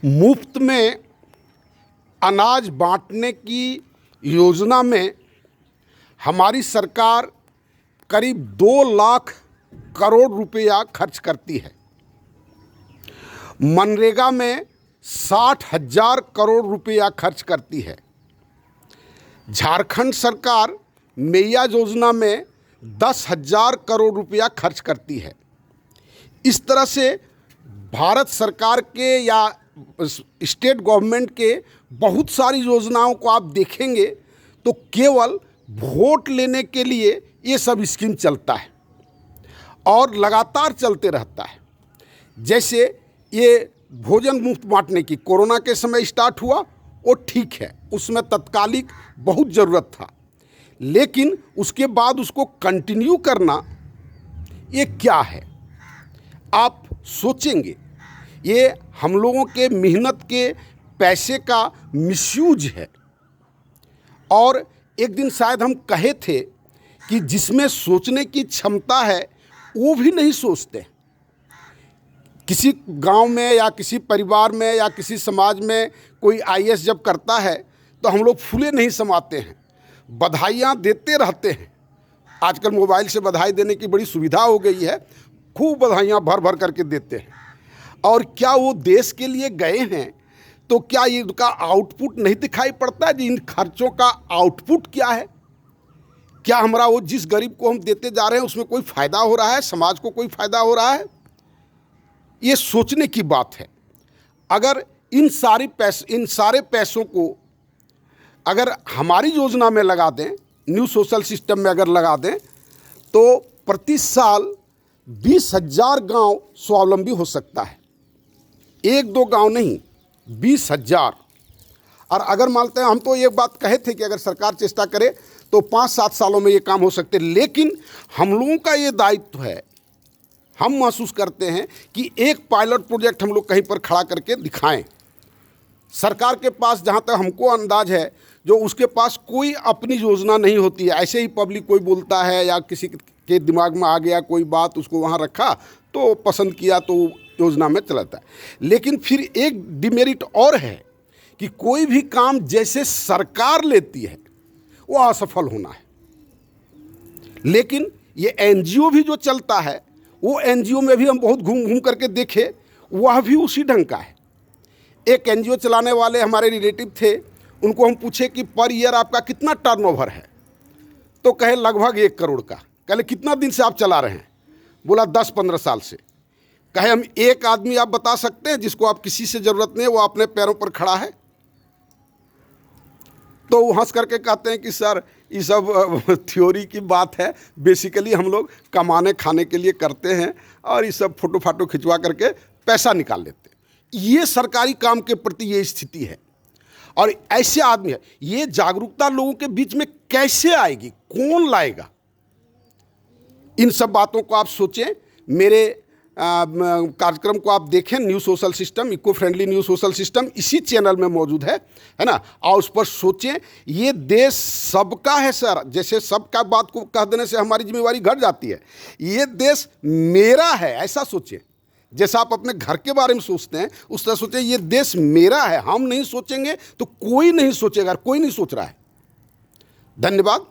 मुफ्त में अनाज बांटने की योजना में हमारी सरकार करीब 2 लाख करोड़ रुपया खर्च करती है। मनरेगा में 60,000 करोड़ रुपया खर्च करती है। झारखंड सरकार मैया योजना में 10,000 करोड़ रुपया खर्च करती है। इस तरह से भारत सरकार के या स्टेट गवर्नमेंट के बहुत सारी योजनाओं को आप देखेंगे तो केवल वोट लेने के लिए ये सब स्कीम चलता है और लगातार चलते रहता है। जैसे ये भोजन मुफ्त बांटने की कोरोना के समय स्टार्ट हुआ, वो ठीक है, उसमें तत्कालिक बहुत ज़रूरत था, लेकिन उसके बाद उसको कंटिन्यू करना ये क्या है? आप सोचेंगे ये हम लोगों के मेहनत के पैसे का मिसयूज है। और एक दिन शायद हम कहे थे कि जिसमें सोचने की क्षमता है वो भी नहीं सोचते। किसी गांव में या किसी परिवार में या किसी समाज में कोई आईएएस जब करता है तो हम लोग फूले नहीं समाते हैं, बधाइयाँ देते रहते हैं। आजकल मोबाइल से बधाई देने की बड़ी सुविधा हो गई है, खूब बधाइयाँ भर भर करके देते हैं। और क्या वो देश के लिए गए हैं तो क्या इनका आउटपुट नहीं दिखाई पड़ता है? इन खर्चों का आउटपुट क्या है? क्या हमारा वो जिस गरीब को हम देते जा रहे हैं उसमें कोई फ़ायदा हो रहा है? समाज को कोई फ़ायदा हो रहा है? ये सोचने की बात है। अगर इन सारे पैसों को अगर हमारी योजना में लगा दें, न्यू सोशल सिस्टम में अगर लगा दें, तो प्रति साल 20,000 गांव स्वावलंबी हो सकता है। 1-2 गांव नहीं, 20,000। और अगर मानते हैं, हम तो ये बात कहे थे कि अगर सरकार चेष्टा करे तो 5-7 सालों में ये काम हो सकते, लेकिन हम लोगों का ये दायित्व है। हम महसूस करते हैं कि एक पायलट प्रोजेक्ट हम लोग कहीं पर खड़ा करके दिखाएं। सरकार के पास जहाँ तक हमको अंदाज है, जो उसके पास कोई अपनी योजना नहीं होती है। ऐसे ही पब्लिक कोई बोलता है या किसी के दिमाग में आ गया कोई बात, उसको वहाँ रखा तो पसंद किया तो योजना में चलाता है। लेकिन फिर एक डिमेरिट और है कि कोई भी काम जैसे सरकार लेती है वो असफल होना है। लेकिन ये एनजीओ भी जो चलता है, वो एनजीओ में भी हम बहुत घूम घूम करके देखे, वह भी उसी ढंग का है। एक एनजीओ चलाने वाले हमारे रिलेटिव थे, उनको हम पूछे कि पर ईयर आपका कितना टर्नओवर है? तो कहे लगभग 1 करोड़ का। कहे कितना दिन से आप चला रहे हैं? बोला 10-15 साल से। कहे हम एक आदमी आप बता सकते हैं जिसको आप किसी से ज़रूरत नहीं है, वो अपने पैरों पर खड़ा है? तो वो हंस करके कहते हैं कि सर ये सब थ्योरी की बात है, बेसिकली हम लोग कमाने खाने के लिए करते हैं और ये सब फोटो फाटो खिंचवा करके पैसा निकाल लेते हैं। ये सरकारी काम के प्रति ये स्थिति है। और ऐसे आदमी है, ये जागरूकता लोगों के बीच में कैसे आएगी? कौन लाएगा? इन सब बातों को आप सोचें। मेरे कार्यक्रम को आप देखें, new social system, eco friendly new social system इसी चैनल में मौजूद है ना? और उस पर सोचें। ये देश सबका है सर। जैसे सबका बात को कह देने से हमारी जिम्मेवारी घट जाती है। ये देश मेरा है, ऐसा सोचें। जैसा आप अपने घर के बारे में सोचते हैं उस तरह सोचें, ये देश मेरा है। हम नहीं सोचेंगे तो कोई नहीं सोचेगा, कोई नहीं सोच रहा है। धन्यवाद।